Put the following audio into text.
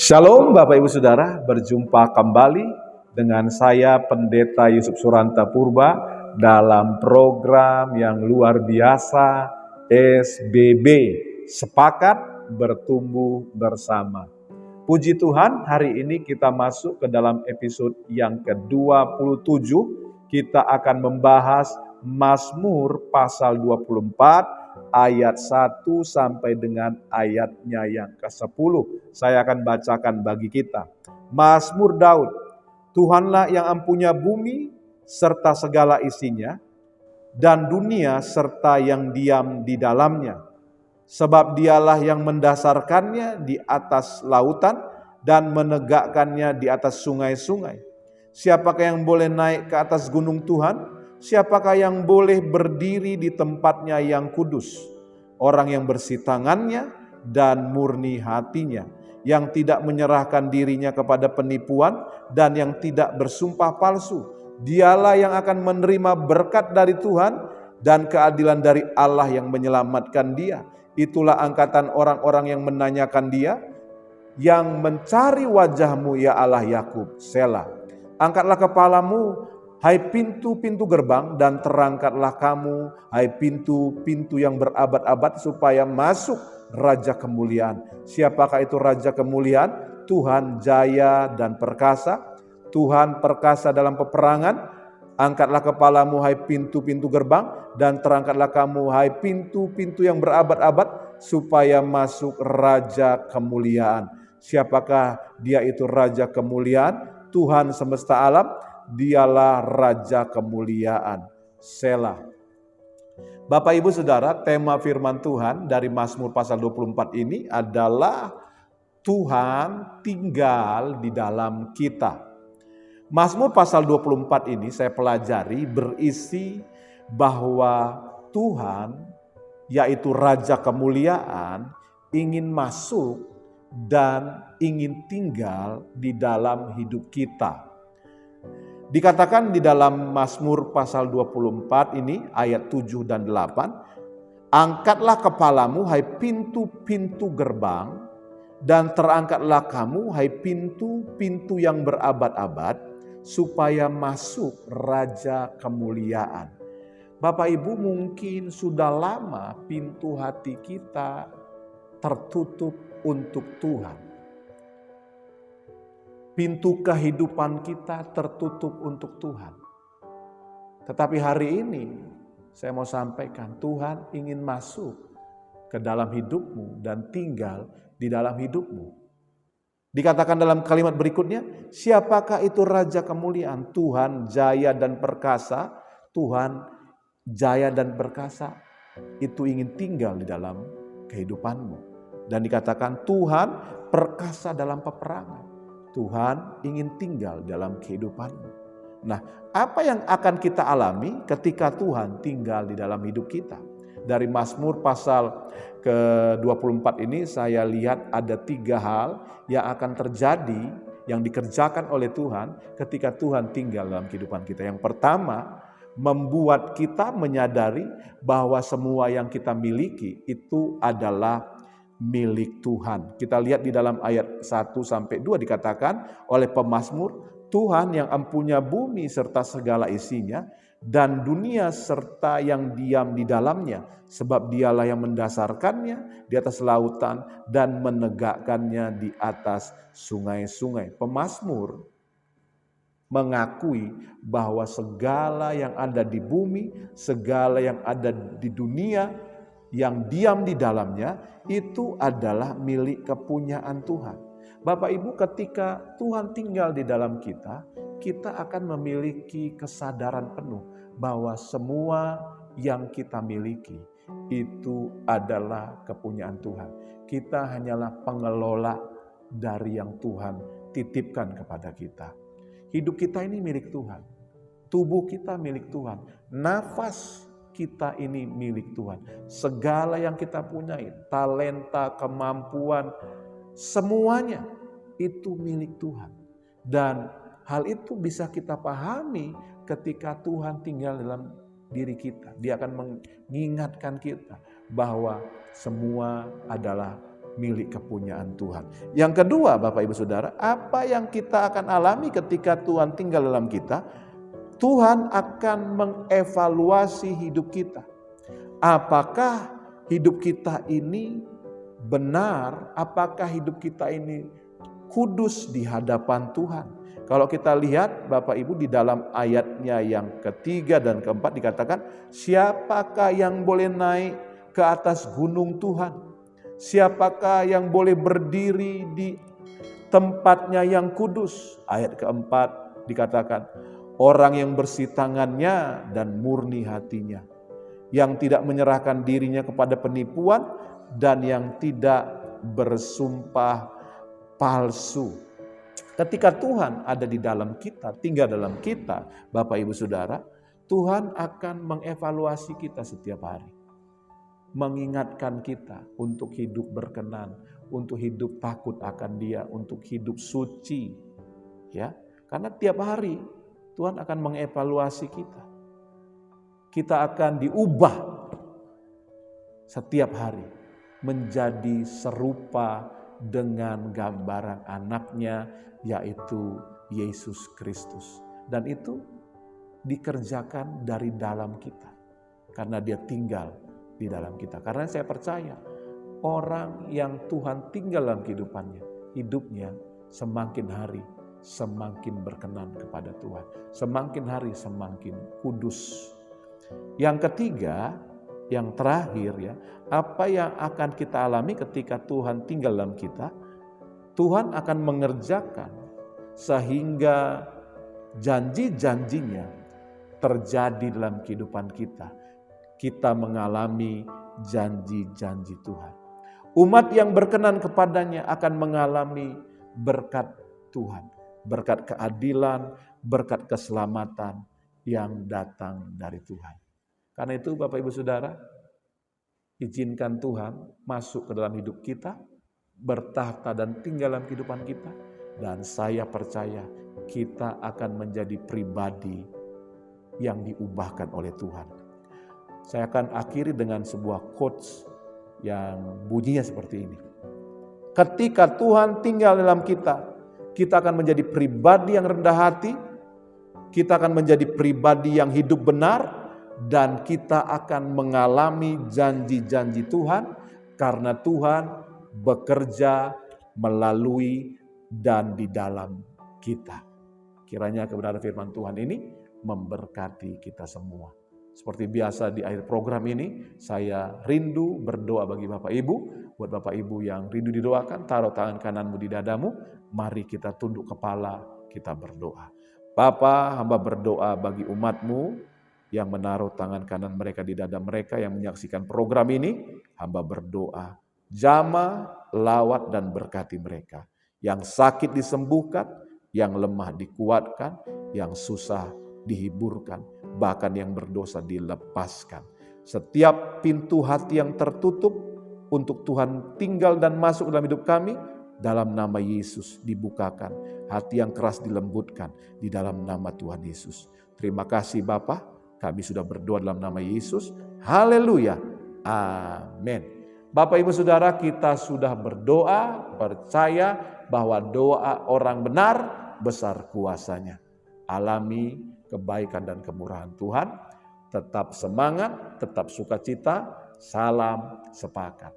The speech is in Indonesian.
Shalom Bapak Ibu Saudara, berjumpa kembali dengan saya Pendeta Yusuf Suranta Purba dalam program yang luar biasa SBB, Sepakat Bertumbuh Bersama. Puji Tuhan, hari ini kita masuk ke dalam episode yang ke-27. Kita akan membahas Mazmur pasal 24 ayat 1 sampai dengan ayatnya yang ke-10. Saya akan bacakan bagi kita. Mazmur Daud. Tuhanlah yang empunya bumi serta segala isinya, dan dunia serta yang diam di dalamnya. Sebab dialah yang mendasarkannya di atas lautan dan menegakkannya di atas sungai-sungai. Siapakah yang boleh naik ke atas gunung Tuhan? Siapakah yang boleh berdiri di tempatnya yang kudus? Orang yang bersih tangannya dan murni hatinya, yang tidak menyerahkan dirinya kepada penipuan dan yang tidak bersumpah palsu. Dialah yang akan menerima berkat dari Tuhan dan keadilan dari Allah yang menyelamatkan dia. Itulah angkatan orang-orang yang menanyakan dia, yang mencari wajah-Mu ya Allah Yakub. Selah. Angkatlah kepalamu, hai pintu-pintu gerbang, dan terangkatlah kamu, hai pintu-pintu yang berabad-abad, supaya masuk Raja Kemuliaan. Siapakah itu Raja Kemuliaan? Tuhan jaya dan perkasa, Tuhan perkasa dalam peperangan. Angkatlah kepalamu, hai pintu-pintu gerbang, dan terangkatlah kamu, hai pintu-pintu yang berabad-abad, supaya masuk Raja Kemuliaan. Siapakah dia itu Raja Kemuliaan? Tuhan semesta alam, dialah Raja Kemuliaan. Selah. Bapak Ibu Saudara, tema firman Tuhan dari Mazmur pasal 24 ini adalah Tuhan tinggal di dalam kita. Mazmur pasal 24 ini saya pelajari berisi bahwa Tuhan, yaitu Raja Kemuliaan, ingin masuk dan ingin tinggal di dalam hidup kita. Dikatakan di dalam Mazmur pasal 24 ini ayat 7 dan 8, angkatlah kepalamu hai pintu-pintu gerbang, dan terangkatlah kamu hai pintu-pintu yang berabad-abad, supaya masuk Raja Kemuliaan. Bapak Ibu, mungkin sudah lama pintu hati kita tertutup untuk Tuhan. Pintu kehidupan kita tertutup untuk Tuhan. Tetapi hari ini saya mau sampaikan, Tuhan ingin masuk ke dalam hidupmu dan tinggal di dalam hidupmu. Dikatakan dalam kalimat berikutnya, siapakah itu Raja Kemuliaan? Tuhan jaya dan perkasa, Tuhan jaya dan perkasa itu ingin tinggal di dalam kehidupanmu. Dan dikatakan Tuhan perkasa dalam peperangan, Tuhan ingin tinggal dalam kehidupanmu. Nah, apa yang akan kita alami ketika Tuhan tinggal di dalam hidup kita? Dari Mazmur pasal ke-24 ini saya lihat ada 3 hal yang akan terjadi, yang dikerjakan oleh Tuhan ketika Tuhan tinggal dalam kehidupan kita. Yang pertama, membuat kita menyadari bahwa semua yang kita miliki itu adalah milik Tuhan. Kita lihat di dalam ayat 1-2 dikatakan oleh pemazmur, Tuhan yang empunya bumi serta segala isinya, dan dunia serta yang diam di dalamnya, sebab dialah yang mendasarkannya di atas lautan dan menegakkannya di atas sungai-sungai. Pemazmur mengakui bahwa segala yang ada di bumi, segala yang ada di dunia, yang diam di dalamnya, itu adalah milik kepunyaan Tuhan. Bapak Ibu, ketika Tuhan tinggal di dalam kita, kita akan memiliki kesadaran penuh bahwa semua yang kita miliki itu adalah kepunyaan Tuhan. Kita hanyalah pengelola dari yang Tuhan titipkan kepada kita. Hidup kita ini milik Tuhan. Tubuh kita milik Tuhan. Nafas kita ini milik Tuhan. Segala yang kita punyai, talenta, kemampuan, semuanya itu milik Tuhan. Dan hal itu bisa kita pahami ketika Tuhan tinggal dalam diri kita. Dia akan mengingatkan kita bahwa semua adalah milik kepunyaan Tuhan. Yang kedua, Bapak Ibu Saudara, apa yang kita akan alami ketika Tuhan tinggal dalam kita? Tuhan akan mengevaluasi hidup kita. Apakah hidup kita ini benar? Apakah hidup kita ini kudus di hadapan Tuhan? Kalau kita lihat Bapak Ibu di dalam ayatnya yang ketiga dan keempat dikatakan, siapakah yang boleh naik ke atas gunung Tuhan? Siapakah yang boleh berdiri di tempatnya yang kudus? Ayat keempat dikatakan, orang yang bersih tangannya dan murni hatinya, yang tidak menyerahkan dirinya kepada penipuan dan yang tidak bersumpah palsu. Ketika Tuhan ada di dalam kita, tinggal dalam kita, Bapak Ibu Saudara, Tuhan akan mengevaluasi kita setiap hari. Mengingatkan kita untuk hidup berkenan, untuk hidup takut akan Dia, untuk hidup suci. Ya, karena tiap hari Tuhan akan mengevaluasi kita. Kita akan diubah setiap hari menjadi serupa dengan gambaran anaknya, yaitu Yesus Kristus. Dan itu dikerjakan dari dalam kita, karena Dia tinggal di dalam kita. Karena saya percaya orang yang Tuhan tinggal dalam kehidupannya, hidupnya semakin hari semakin berkenan kepada Tuhan, semakin hari semakin kudus. Yang ketiga, yang terakhir ya, apa yang akan kita alami ketika Tuhan tinggal dalam kita? Tuhan akan mengerjakan sehingga janji-janjinya terjadi dalam kehidupan kita. Kita mengalami janji-janji Tuhan. Umat yang berkenan kepadanya akan mengalami berkat Tuhan, berkat keadilan, berkat keselamatan yang datang dari Tuhan. Karena itu Bapak Ibu Saudara, izinkan Tuhan masuk ke dalam hidup kita, bertahta dan tinggal dalam kehidupan kita. Dan saya percaya kita akan menjadi pribadi yang diubahkan oleh Tuhan. Saya akan akhiri dengan sebuah quotes yang bunyinya seperti ini. Ketika Tuhan tinggal dalam kita, kita akan menjadi pribadi yang rendah hati, kita akan menjadi pribadi yang hidup benar, dan kita akan mengalami janji-janji Tuhan karena Tuhan bekerja melalui dan di dalam kita. Kiranya kebenaran firman Tuhan ini memberkati kita semua. Seperti biasa di akhir program ini, saya rindu berdoa bagi Bapak Ibu. Buat Bapak Ibu yang rindu didoakan, taruh tangan kananmu di dadamu. Mari kita tunduk kepala, kita berdoa. Bapa, hamba berdoa bagi umatmu yang menaruh tangan kanan mereka di dada mereka yang menyaksikan program ini. Hamba berdoa, jamah, lawat dan berkati mereka. Yang sakit disembuhkan, yang lemah dikuatkan, yang susah dihiburkan, bahkan yang berdosa dilepaskan. Setiap pintu hati yang tertutup untuk Tuhan tinggal dan masuk dalam hidup kami, dalam nama Yesus dibukakan. Hati yang keras dilembutkan di dalam nama Tuhan Yesus. Terima kasih Bapa, kami sudah berdoa dalam nama Yesus. Haleluya. Amin. Bapak Ibu Saudara, kita sudah berdoa, percaya bahwa doa orang benar besar kuasanya. Alami kebaikan dan kemurahan Tuhan. Tetap semangat, tetap sukacita. Salam sepakat.